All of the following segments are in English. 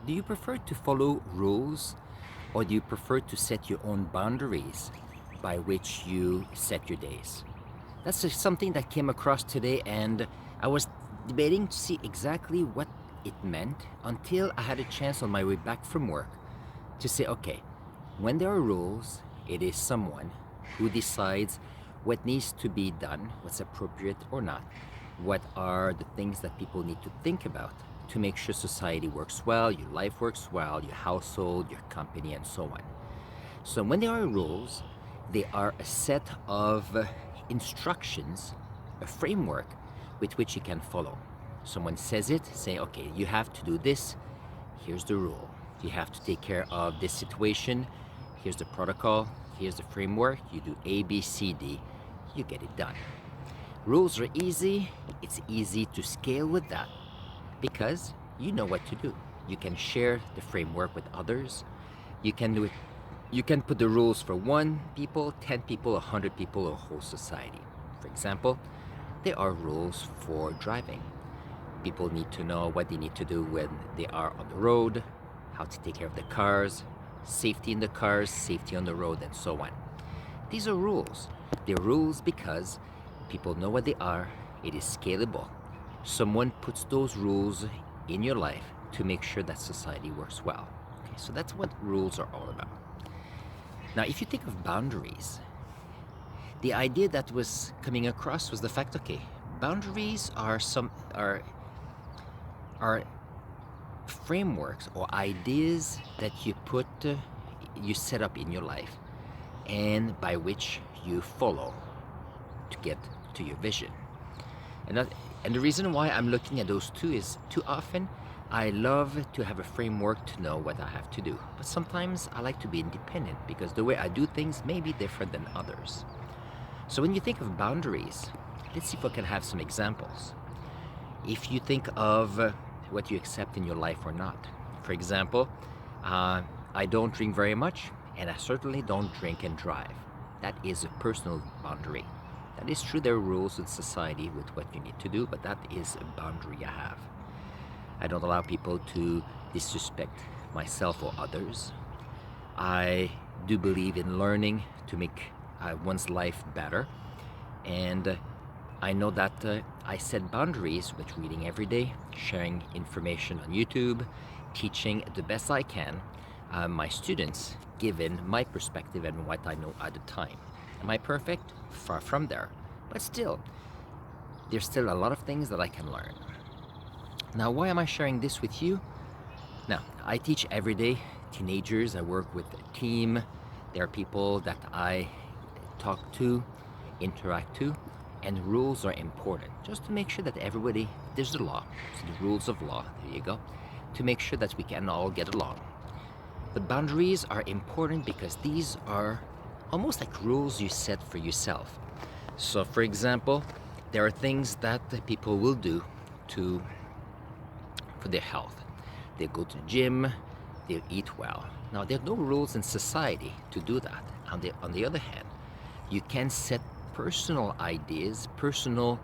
Do you prefer to follow rules, or do you prefer to set your own boundaries by which you set your days? That's just something that came across today, and I was debating to see exactly what it meant until I had a chance on my way back from work to say, okay, when there are rules, it is someone who decides what needs to be done, what's appropriate or not, what are the things that people need to think about to make sure society works well, your life works well, your household, your company, and so on. So when there are rules, they are a set of instructions, a framework with which you can follow. Someone says it, say, okay, you have to do this, here's the rule. You have to take care of this situation, here's the protocol, here's the framework, you do A, B, C, D, you get it done. Rules are easy, it's easy to scale with that because you know what to do. You can share the framework with others, you can do it. You can put the rules for 1 people, 10 people, 100 people, or a whole society. For example, there are rules for driving. People need to know what they need to do when they are on the road, how to take care of the cars, safety in the cars, safety on the road, and so on. These are rules. They're rules because people know what they are, it is scalable. Someone puts those rules in your life to make sure that society works well. Okay, so that's what rules are all about. Now, if you think of boundaries, the idea that was coming across was the fact, okay, boundaries are frameworks or ideas that you set up in your life and by which you follow to get to your vision. And the reason why I'm looking at those two is too often I love to have a framework to know what I have to do. But sometimes I like to be independent because the way I do things may be different than others. So when you think of boundaries, let's see if I can have some examples. If you think of what you accept in your life or not. For example, I don't drink very much, and I certainly don't drink and drive. That is a personal boundary. That is true, there are rules in society with what you need to do, but that is a boundary I have. I don't allow people to disrespect myself or others. I do believe in learning to make one's life better. And I know that I set boundaries with reading every day, sharing information on YouTube, teaching the best I can my students, given my perspective and what I know at the time. Am I perfect? Far from there. But still, there's still a lot of things that I can learn. Now, why am I sharing this with you? Now, I teach every day teenagers. I work with a team. There are people that I talk to, interact to, and rules are important. Just to make sure that everybody, there's the law, so the rules of law, there you go, to make sure that we can all get along. But boundaries are important because these are almost like rules you set for yourself. So, for example, there are things that the people will do for their health. They go to the gym, they eat well. Now, there are no rules in society to do that. On the other hand, you can set personal ideas, personal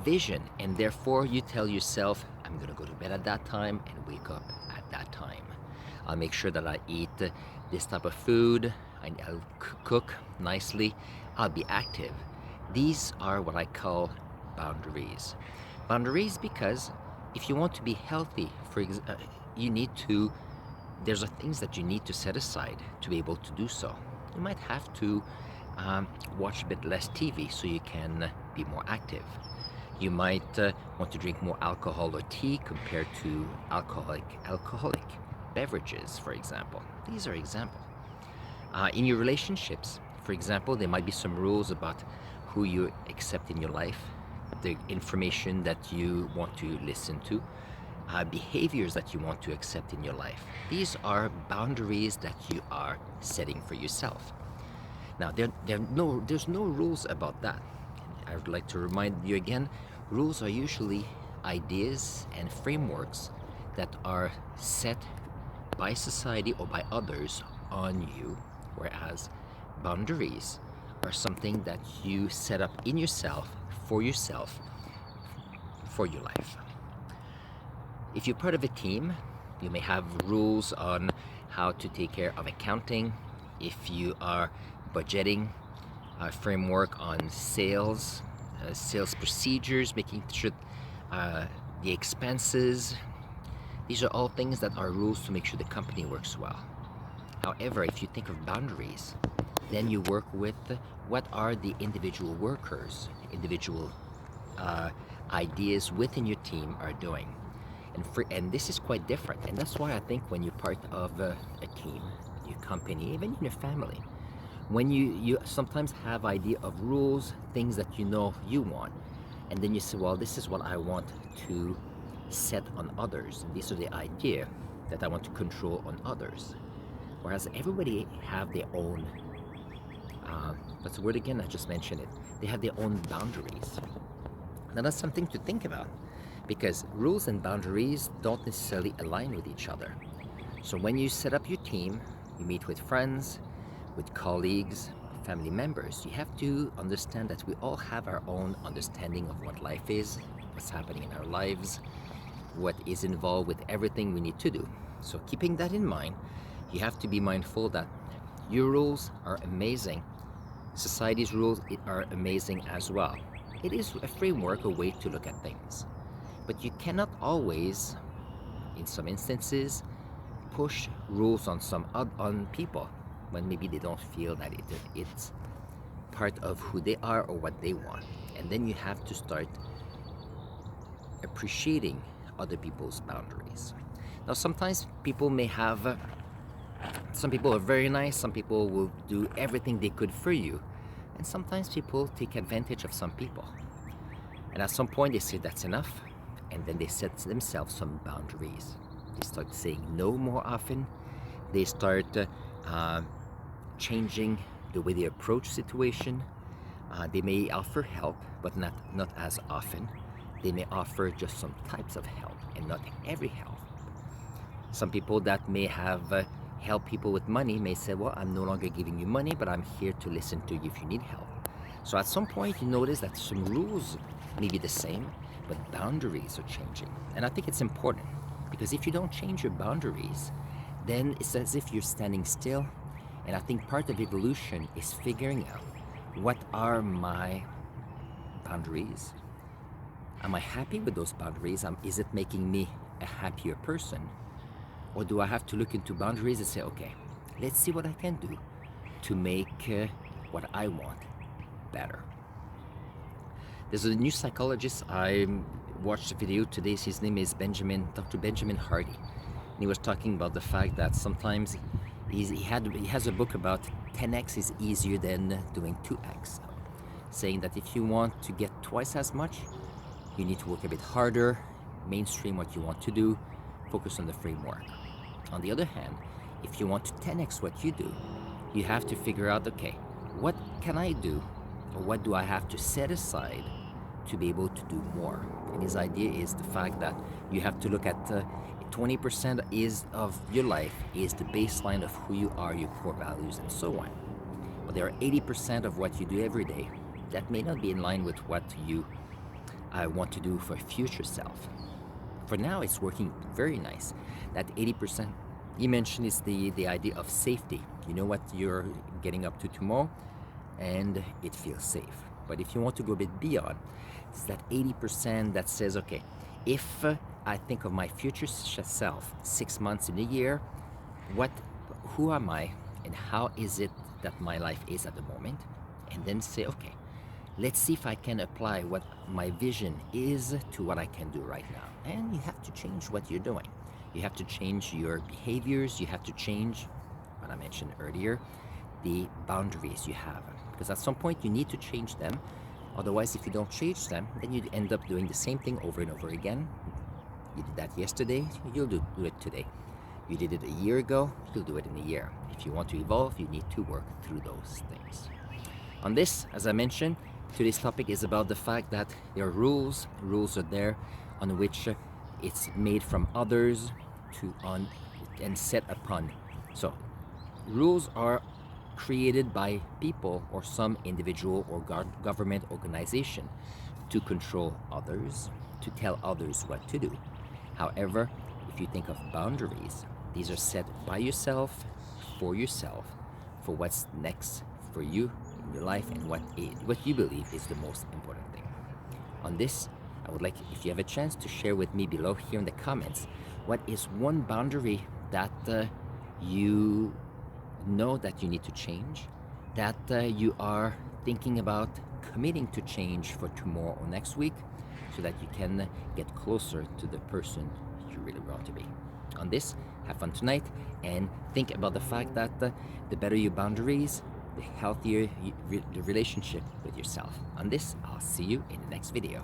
vision, and therefore you tell yourself, I'm going to go to bed at that time and wake up at that time. I'll make sure that I eat this type of food, I'll cook nicely, I'll be active. These are what I call boundaries. Boundaries because if you want to be healthy, there's things that you need to set aside to be able to do so. You might have to watch a bit less TV so you can be more active. You might want to drink more alcohol or tea compared to alcoholic beverages, for example. These are examples. In your relationships, for example, there might be some rules about who you accept in your life, the information that you want to listen to, behaviors that you want to accept in your life. These are boundaries that you are setting for yourself. Now, there's no rules about that. I would like to remind you again, rules are usually ideas and frameworks that are set by society or by others on you, whereas boundaries are something that you set up in yourself, for your life. If you're part of a team, You may have rules on how to take care of accounting. If you are budgeting, a framework on sales procedures, making sure the expenses. These are all things that are rules to make sure the company works well. However, if you think of boundaries, then you work with what are the individual workers, individual ideas within your team are doing. And this is quite different. And that's why I think when you're part of a team, your company, even in your family, when you sometimes have idea of rules, things that you know you want, and then you say, well, this is what I want to set on others. And these are the idea that I want to control on others. Whereas everybody have their own, what's the word again? I just mentioned it. They have their own boundaries. Now that's something to think about, because rules and boundaries don't necessarily align with each other. So when you set up your team, you meet with friends, with colleagues, family members, you have to understand that we all have our own understanding of what life is, what's happening in our lives, what is involved with everything we need to do. So keeping that in mind, you have to be mindful that your rules are amazing. Society's rules are amazing as well. It is a framework, a way to look at things. But you cannot always, in some instances, push rules on people when maybe they don't feel that it's part of who they are or what they want. And then you have to start appreciating other people's boundaries. Now sometimes people may have, some people are very nice, some people will do everything they could for you, and sometimes people take advantage of some people. And at some point they say that's enough, and then they set themselves some boundaries. They start saying no more often. They start changing the way they approach situation. They may offer help, but not as often. They may offer just some types of help and not every help. Some people that may have helped people with money may say, well, I'm no longer giving you money, but I'm here to listen to you if you need help. So at some point you notice that some rules may be the same, but boundaries are changing. And I think it's important, because if you don't change your boundaries, then it's as if you're standing still. And I think part of evolution is figuring out, what are my boundaries? Am I happy with those boundaries? Is it making me a happier person? Or do I have to look into boundaries and say, okay, let's see what I can do to make what I want better? There's a new psychologist, I watched a video today, his name is Dr. Benjamin Hardy. And he was talking about the fact that sometimes he has a book about 10x is easier than doing 2x. Saying that if you want to get twice as much, you need to work a bit harder, mainstream what you want to do, focus on the framework. On the other hand, if you want to 10x what you do, you have to figure out, okay, what can I do, or what do I have to set aside to be able to do more? And his idea is the fact that you have to look at 20% of your life is the baseline of who you are, your core values, and so on. But there are 80% of what you do every day that may not be in line with what you want to do for future self. For now, it's working very nice. That 80% he mentioned is the idea of safety. You know what you're getting up to tomorrow, and it feels safe. But if you want to go a bit beyond, it's that 80% that says, okay, if I think of my future self 6 months in a year, who am I, and how is it that my life is at the moment? And then say, okay, let's see if I can apply what my vision is to what I can do right now. And you have to change what you're doing. You have to change your behaviors. You have to change, what I mentioned earlier, the boundaries you have. Because at some point you need to change them. Otherwise, if you don't change them, then you end up doing the same thing over and over again. You did that yesterday, you'll do it today. You did it a year ago, you'll do it in a year. If you want to evolve, you need to work through those things. On this, as I mentioned, today's topic is about the fact that there are rules. Rules are there on which it's made from others and set upon. So rules are created by people or some individual or government organization to control others, to tell others what to do. However, if you think of boundaries, these are set by yourself, for what's next for you in your life, and what you believe is the most important thing. On this, I would like, if you have a chance, to share with me below here in the comments, what is one boundary that you know that you need to change, that you are thinking about committing to change for tomorrow or next week, so that you can get closer to the person you really want to be. On this, have fun tonight, and think about the fact that the better your boundaries, the healthier the relationship with yourself. On this, I'll see you in the next video.